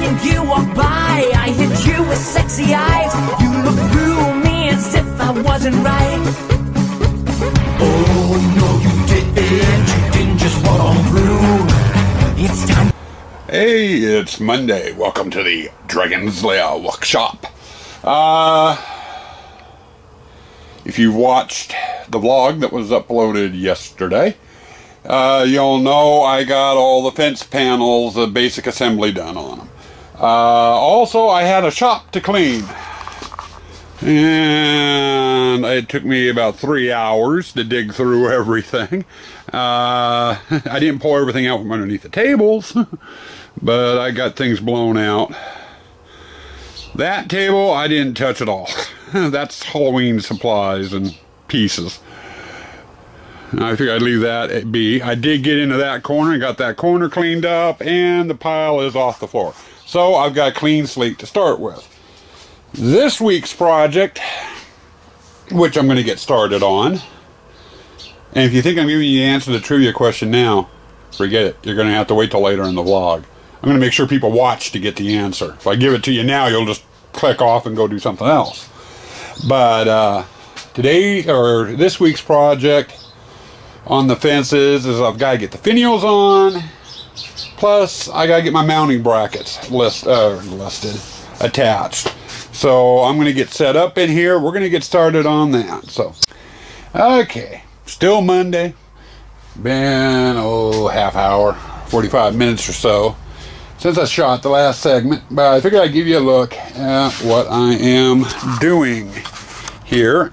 and you walk by, I hit you with sexy eyes. You look through me as if I wasn't right. Oh no, you didn't just walk on through. It's time. Hey, it's Monday. Welcome to the Dragon's Lair workshop. If you watched the vlog that was uploaded yesterday, you'll know I got all the fence panels, the basic assembly done on them. Also, I had a shop to clean. And it took me about 3 hours to dig through everything. I didn't pull everything out from underneath the tables, but I got things blown out. That table, I didn't touch at all. That's Halloween supplies and pieces. I figured I'd leave that be. I did get into that corner and got that corner cleaned up, and the pile is off the floor. So I've got a clean slate to start with. This week's project, which I'm going to get started on, and if you think I'm giving you the answer to the trivia question now, forget it. You're going to have to wait till later in the vlog. I'm going to make sure people watch to get the answer. If I give it to you now, you'll just click off and go do something else. But today, or this week's project on the fences is I've got to get the finials on, plus I got to get my mounting brackets attached. So I'm going to get set up in here. We're going to get started on that. So, okay, still Monday. Been, half hour, 45 minutes or so since I shot the last segment. But I figured I'd give you a look at what I am doing here.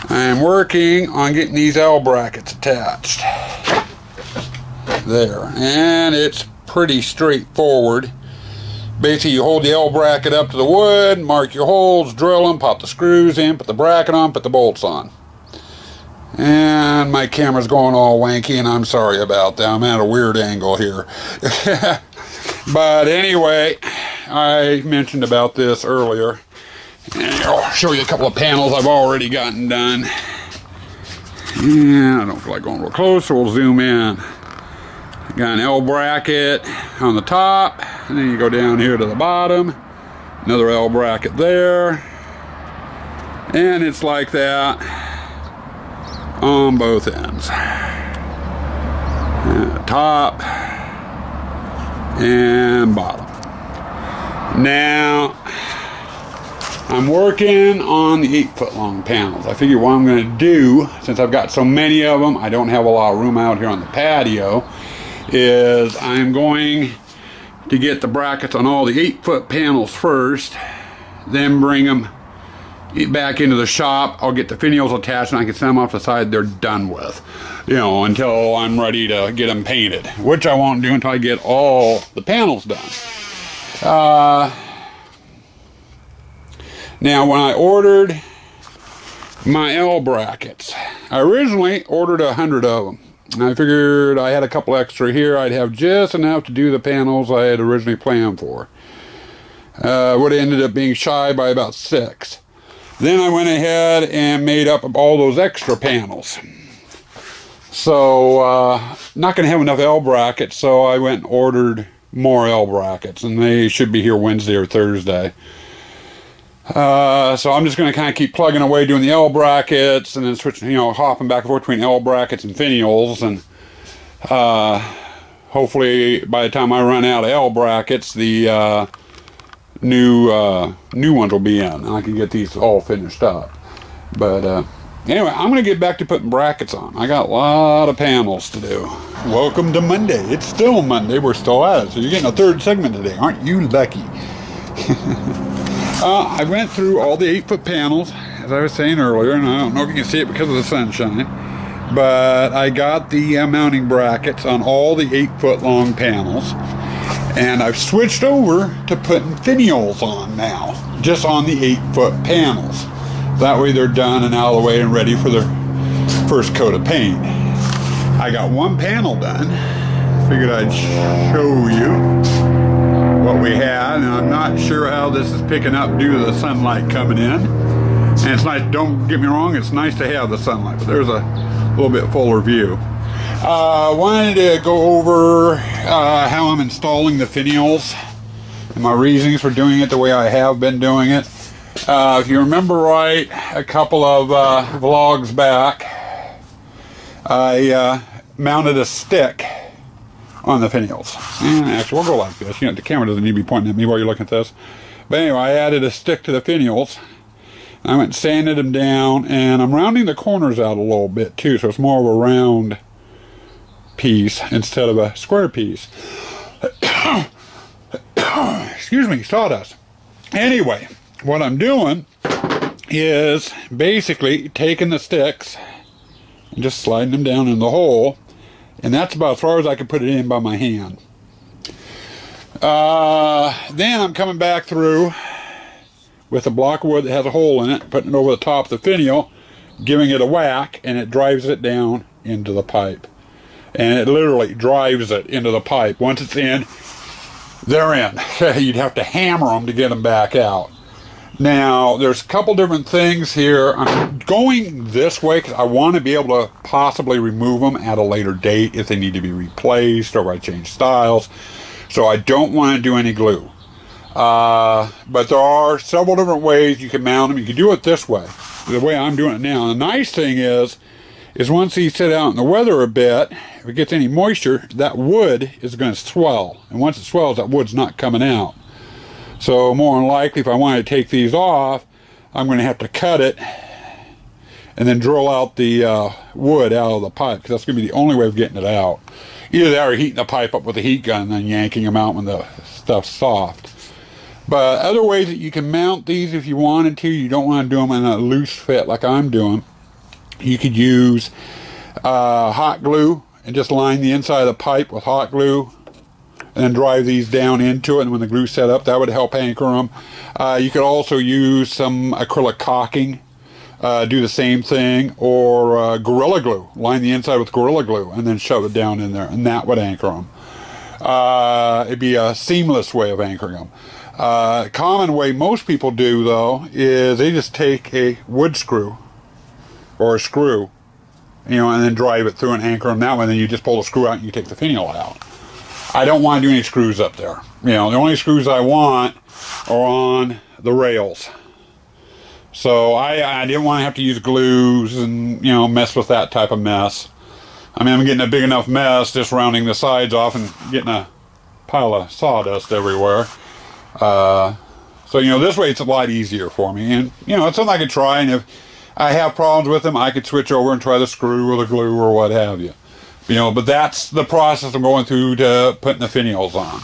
I'm working on getting these L brackets attached. There. And it's pretty straightforward. Basically, you hold the L bracket up to the wood, mark your holes, drill them, pop the screws in, put the bracket on, put the bolts on. And my camera's going all wanky, and I'm sorry about that. I'm at a weird angle here. But anyway, I mentioned about this earlier. And I'll show you a couple of panels I've already gotten done. And I don't feel like going real close, so we'll zoom in. Got an L bracket on the top, and then you go down here to the bottom, another L bracket there, and it's like that on both ends. Top and bottom. Now, I'm working on the 8-foot long panels. I figure what I'm going to do, since I've got so many of them, I don't have a lot of room out here on the patio, is I'm going to get the brackets on all the 8-foot panels first, then bring them back into the shop. I'll get the finials attached and I can send them off the side they're done with, until I'm ready to get them painted, which I won't do until I get all the panels done. Now, when I ordered my L brackets, I originally ordered 100 of them. I figured I had a couple extra here. I'd have just enough to do the panels I had originally planned for. Would have ended up being shy by about 6. Then I went ahead and made up all those extra panels. So, not going to have enough L brackets, so I went and ordered more L brackets, and they should be here Wednesday or Thursday. So I'm just going to kind of keep plugging away doing the L brackets, and then switching, hopping back and forth between L brackets and finials, and hopefully by the time I run out of L brackets, the new ones will be in, and I can get these all finished up. But anyway, I'm going to get back to putting brackets on. I got a lot of panels to do. Welcome to Monday. It's still Monday. We're still at it. So you're getting a third segment today. Aren't you lucky? I went through all the 8-foot panels, as I was saying earlier, and I don't know if you can see it because of the sunshine, but I got the mounting brackets on all the 8-foot long panels, and I've switched over to putting finials on now, just on the 8-foot panels. That way they're done and out of the way and ready for their first coat of paint. I got one panel done. Figured I'd show you what we had, and I'm not sure how this is picking up due to the sunlight coming in. And it's nice, don't get me wrong, it's nice to have the sunlight, but there's a little bit fuller view. Wanted to go over how I'm installing the finials and my reasons for doing it the way I have been doing it. If you remember right, a couple of vlogs back, I mounted a stick on the finials. And actually, we'll go like this. You know, the camera doesn't need to be pointing at me while you're looking at this. But anyway, I added a stick to the finials. I went and sanded them down, and I'm rounding the corners out a little bit too, so it's more of a round piece instead of a square piece. Excuse me, sawdust. Anyway, what I'm doing is basically taking the sticks and just sliding them down in the hole, and that's about as far as I can put it in by my hand. Then I'm coming back through with a block of wood that has a hole in it, putting it over the top of the finial, giving it a whack, and it drives it down into the pipe. And it literally drives it into the pipe. Once it's in, they're in. You'd have to hammer them to get them back out. Now, there's a couple different things here. I'm going this way because I want to be able to possibly remove them at a later date if they need to be replaced or I change styles. So I don't want to do any glue. But there are several different ways you can mount them. You can do it this way, the way I'm doing it now. The nice thing is once these sit out in the weather a bit, if it gets any moisture, that wood is going to swell. And once it swells, that wood's not coming out. So more than likely, if I want to take these off, I'm going to have to cut it and then drill out the wood out of the pipe, because that's going to be the only way of getting it out. Either that or heating the pipe up with a heat gun and then yanking them out when the stuff's soft. But other ways that you can mount these if you wanted to, you don't want to do them in a loose fit like I'm doing. You could use hot glue and just line the inside of the pipe with hot glue and then drive these down into it, and when the glue's set up, that would help anchor them. You could also use some acrylic caulking, do the same thing, or Gorilla Glue. Line the inside with Gorilla Glue and then shove it down in there, and that would anchor them. It'd be a seamless way of anchoring them. Common way most people do, though, is they just take a wood screw or a screw, you know, and then drive it through and anchor them that way, and then you just pull the screw out and you take the finial out. I don't want to do any screws up there. You know, the only screws I want are on the rails. So I didn't want to have to use glues and, you know, mess with that type of mess. I mean, I'm getting a big enough mess just rounding the sides off and getting a pile of sawdust everywhere. So, you know, this way it's a lot easier for me. And, you know, it's something I could try, and if I have problems with them, I could switch over and try the screw or the glue or what have you. You know, but that's the process I'm going through to putting the finials on.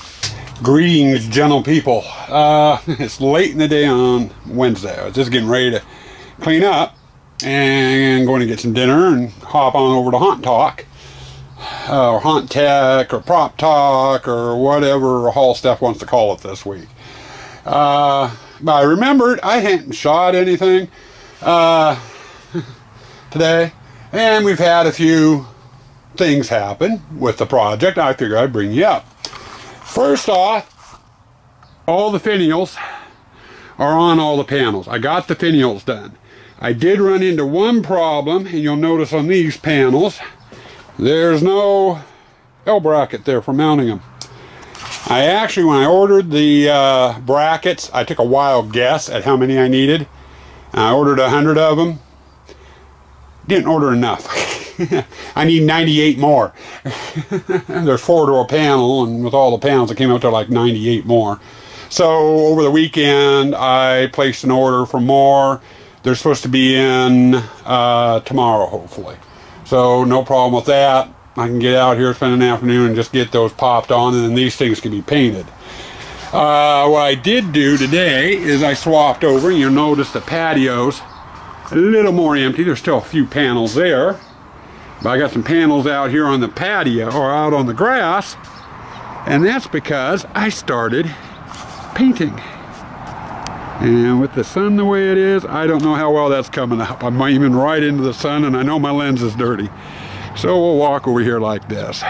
Greetings, gentle people. It's late in the day on Wednesday. I was just getting ready to clean up and going to get some dinner and hop on over to Haunt Talk, or Haunt Tech, or Prop Talk, or whatever Hall Steph wants to call it this week. But I remembered I hadn't shot anything today, and we've had a few things happen with the project. I figured I'd bring you up. First off, all the finials are on all the panels. I got the finials done. I did run into one problem, and you'll notice on these panels there's no L bracket there for mounting them. I actually, when I ordered the brackets, I took a wild guess at how many I needed. I ordered 100 of them. Didn't order enough. I need 98 more. There's 4 to a panel, and with all the panels it came out to like 98 more. So over the weekend I placed an order for more. They're supposed to be in tomorrow, hopefully. So no problem with that. I can get out here, spend an afternoon, and just get those popped on, and then these things can be painted. What I did do today is I swapped over, and you'll notice the patio's a little more empty. There's still a few panels there. But I got some panels out here on the patio, or out on the grass, and that's because I started painting. And with the sun the way it is, I don't know how well that's coming up. I'm even right into the sun, and I know my lens is dirty. So we'll walk over here like this.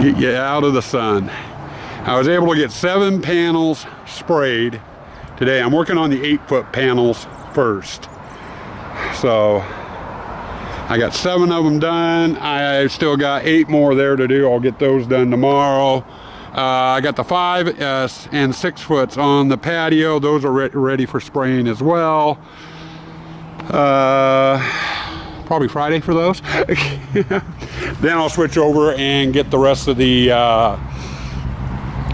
Get you out of the sun. I was able to get 7 panels sprayed today. I'm working on the 8-foot panels first. So I got 7 of them done. I've still got 8 more there to do. I'll get those done tomorrow. I got the 5 and 6 foots on the patio. Those are ready for spraying as well. Probably Friday for those. Then I'll switch over and get the rest of the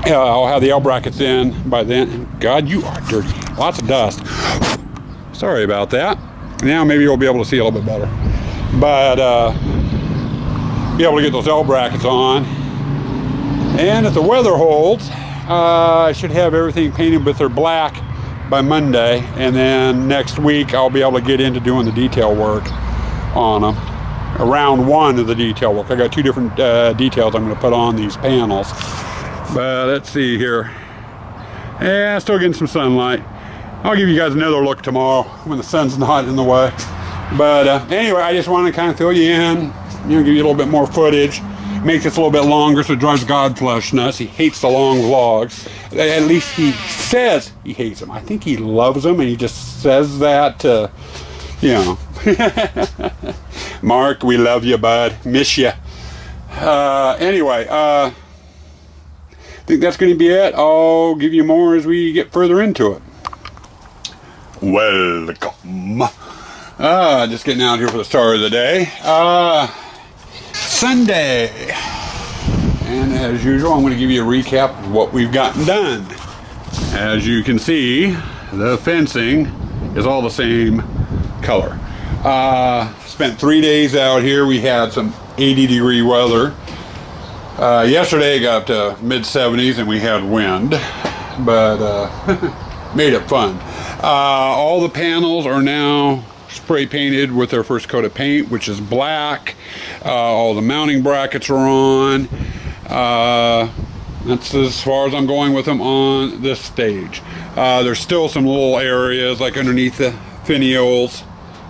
I'll have the L brackets in by then. God, you are dirty. Lots of dust. Sorry about that. Now maybe you'll be able to see a little bit better. But be able to get those L brackets on. And if the weather holds, I should have everything painted with their black by Monday. And then next week I'll be able to get into doing the detail work on them. Round 1 of the detail work. I got 2 different details I'm going to put on these panels. But let's see here. Yeah, still getting some sunlight. I'll give you guys another look tomorrow when the sun's not in the way. But anyway, I just want to kind of fill you in, give you a little bit more footage. Make this a little bit longer so it drives Godflesh nuts. He hates the long vlogs. At least he says he hates them. I think he loves them, and he just says that to, you know. Mark, we love you, bud. Miss you. Anyway, I think that's going to be it. I'll give you more as we get further into it. Welcome. Just getting out here for the start of the day. Sunday. And as usual, I'm going to give you a recap of what we've gotten done. As you can see, the fencing is all the same color. Spent 3 days out here. We had some 80-degree weather. Yesterday it got up to mid-70s and we had wind, but made it fun. All the panels are now spray painted with their first coat of paint, which is black. All the mounting brackets are on. That's as far as I'm going with them on this stage. There's still some little areas like underneath the finials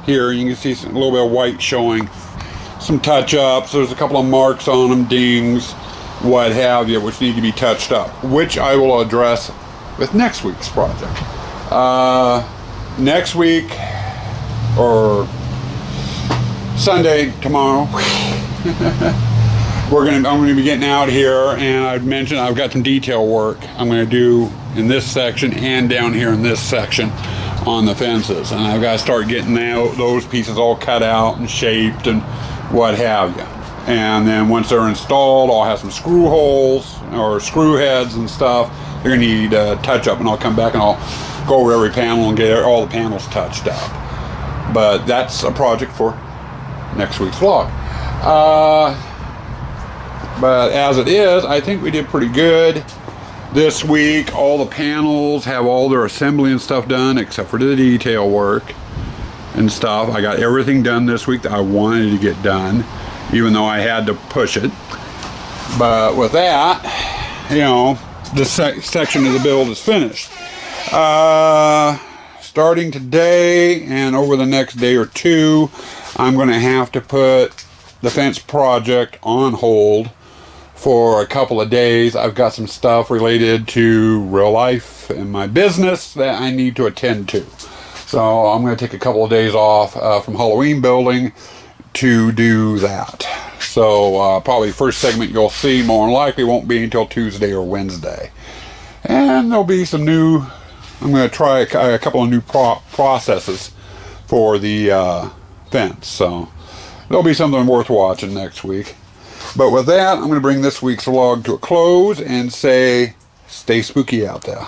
here. You can see a little bit of white showing. Some touch-ups. There's a couple of marks on them, dings, what have you, which need to be touched up, which I will address with next week's project. Next week, or Sunday, tomorrow, I'm going to be getting out here, and I've mentioned I've got some detail work I'm going to do in this section and down here in this section on the fences, and I've got to start getting those pieces all cut out and shaped and what have you. And then once they're installed, I'll have some screw holes or screw heads and stuff. They're going to need touch up, and I'll come back and I'll go over every panel and get all the panels touched up. But that's a project for next week's vlog. But as it is, I think we did pretty good this week. All the panels have all their assembly and stuff done except for the detail work and stuff. I got everything done this week that I wanted to get done, even though I had to push it. But with that, you know, this section of the build is finished. Starting today and over the next day or two, I'm going to have to put the fence project on hold for a couple of days. I've got some stuff related to real life and my business that I need to attend to. So I'm going to take a couple of days off from Halloween building to do that. So probably first segment you'll see more than likely won't be until Tuesday or Wednesday. And there'll be some new, I'm going to try a couple of new processes for the fence. So there'll be something worth watching next week. But with that, I'm going to bring this week's vlog to a close and say, stay spooky out there.